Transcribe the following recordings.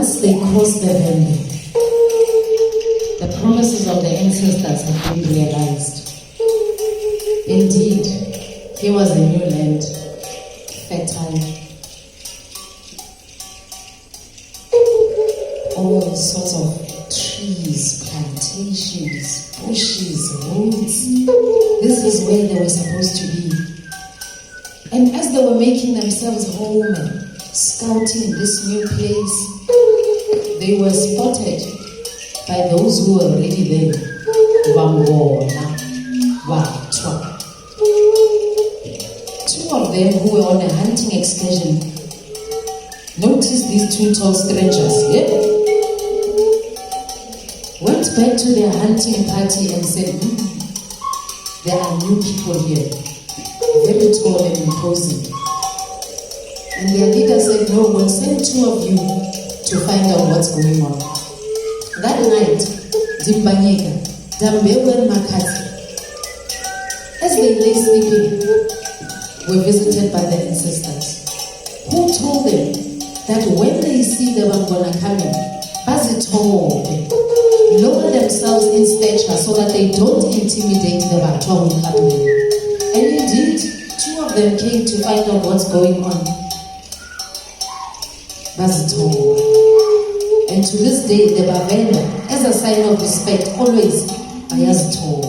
once they crossed the Vende, the promises of the ancestors have been realized. Indeed, here was a new land, fertile. All sorts of trees, plantations, bushes, roads. This is where they were supposed to be. And as they were making themselves home and scouting this new place, they were spotted by those who were already there. Wangona, Watwa. Two of them who were on a hunting excursion noticed these two tall strangers, went back to their hunting party and said, there are new people here, very tall and imposing. And their leader said, no, we'll send two of you to find out what's going on. That night, Dimbanyeka, Dambewe and Makati, as they lay sleeping, were visited by the ancestors, who told them that when they see the Bangona coming, bazitobe, lower themselves in stature so that they don't intimidate the Batwa who come in. And indeed, two of them came to find out what's going on. Bazitobe. And to this day, the Bavenda, as a sign of respect, always bayazitobe.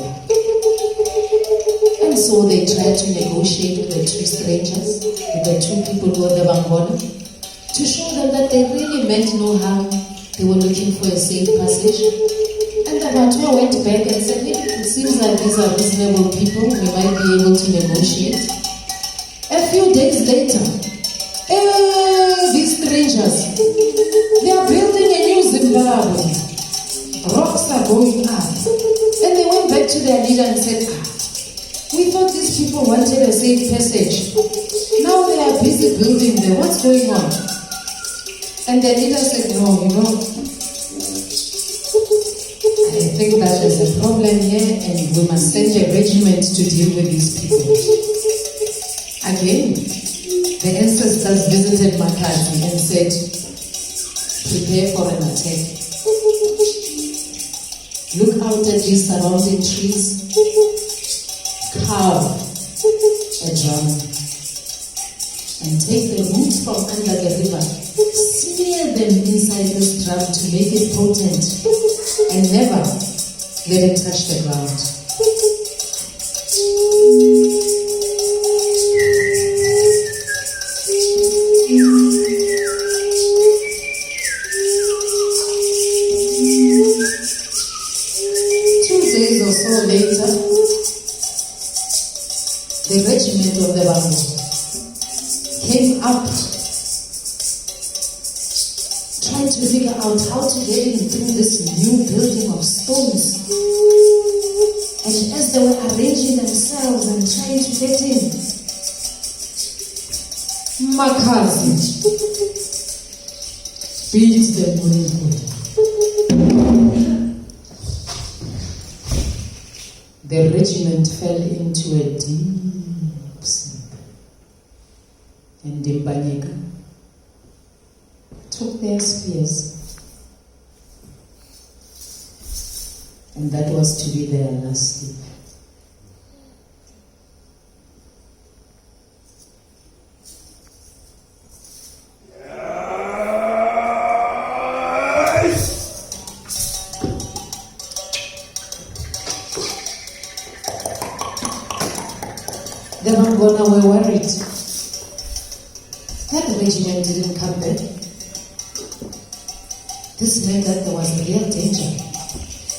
And so they tried to negotiate with the two strangers, with the two people who were the Bangona, to show them that they really meant no harm. They were looking for a safe passage. And the Batwa went back and said, it seems like these are reasonable people, we might be able to negotiate. A few days later, these strangers, they are building a new Zimbabwe. Rocks are going up. And they went back to their leader and said, we thought these people wanted a safe passage. Now they are busy building there. What's going on? And their leader said, no, I think that there's a problem here and we must send a regiment to deal with these people. Again, the ancestors visited Makati and said, prepare for an attack. Look out at these surrounding trees. Carve a drum and take the roots from under the river, smear them inside this drum to make it potent, and never let it touch the ground. 2 days or so later, the regiment of the Bango came up, trying to figure out how to get in through this new building of stones. And as they were arranging themselves and trying to get in, Makazi beat them with. The regiment fell into a deep sleep, and Dimbanyeka took their spears, and that was to be their last sleep. The Mangona were worried. That regiment didn't come back. This meant that there was a real danger,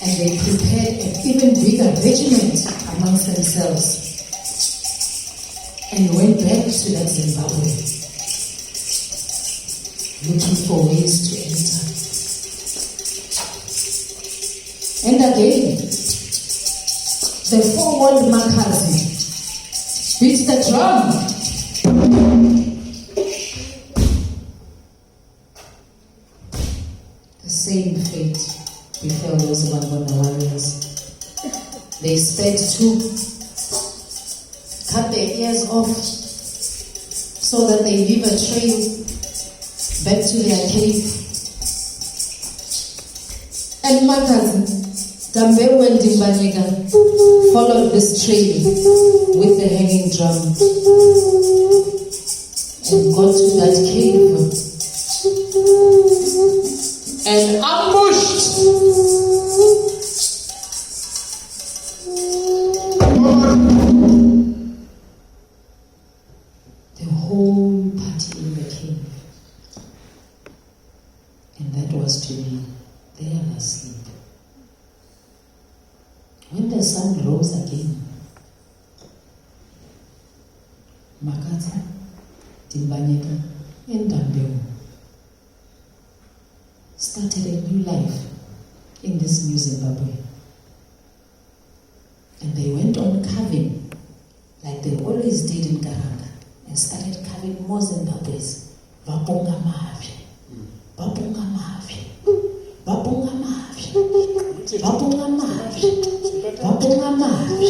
and they prepared an even bigger regiment amongst themselves and went back to that Zimbabwe, looking for ways to enter. And again, the forewarned Makazi beat the drum. The same fate befell those Mangona warriors. They sped to cut their ears off so that they leave a trail back to their cave. And my cousin, Gambewu and Dimbanyika, followed this train with the hanging drum and got to that cave and ambushed the whole party in the cave. And that was to be their last sleep. When the sun rose again, Makata, Dimbanyika, and Gambewu started a new life in this new Zimbabwe. And they went on carving like they always did in Garanga and started carving more Zimbabweans. Vabonga mavi, vabonga mavi, vabonga mavi, vabonga mavi, vabonga mavi.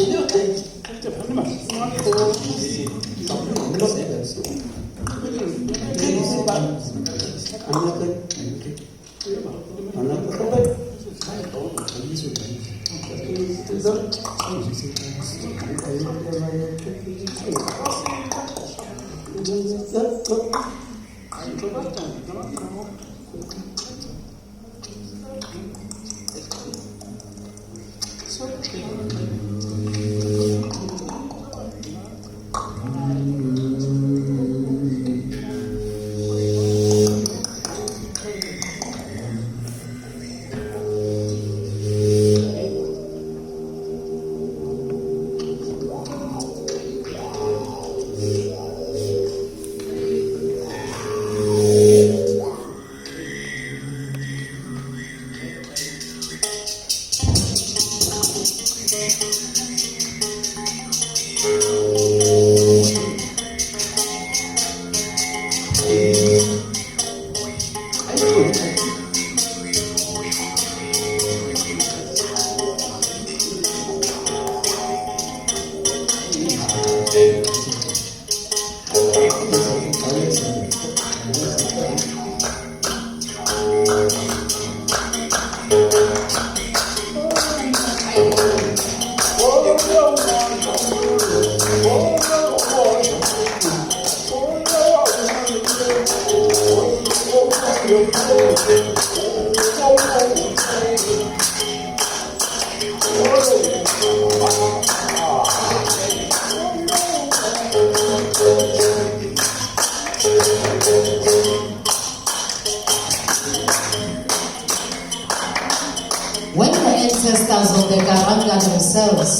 When the ancestors of the Garanga themselves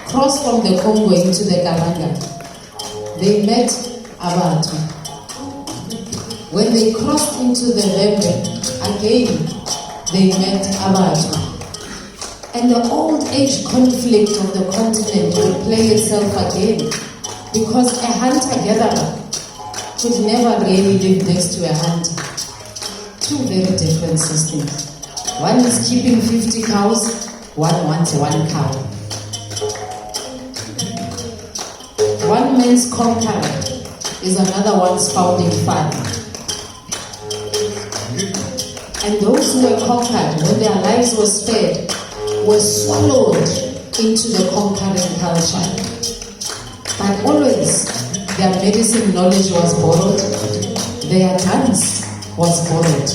crossed from the Congo into the Garanga, they met Abantu. When they crossed into the Rembe, again they met Abantu. And the old age conflict of the continent will play itself again, because a hunter-gatherer could never really live next to a hunter. Two very different systems. One is keeping 50 cows, one wants one cow. One man's conqueror is another one's founding father. And those who were conquered, when their lives were spared, were swallowed into the conquering culture. But always, their medicine knowledge was borrowed, their dance was borrowed.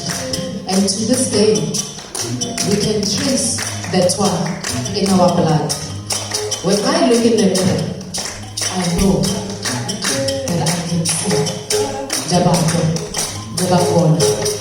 And to this day, we can trace the Twa in our blood. When I look in the mirror, I know that I can see the Bantu, the Bafona.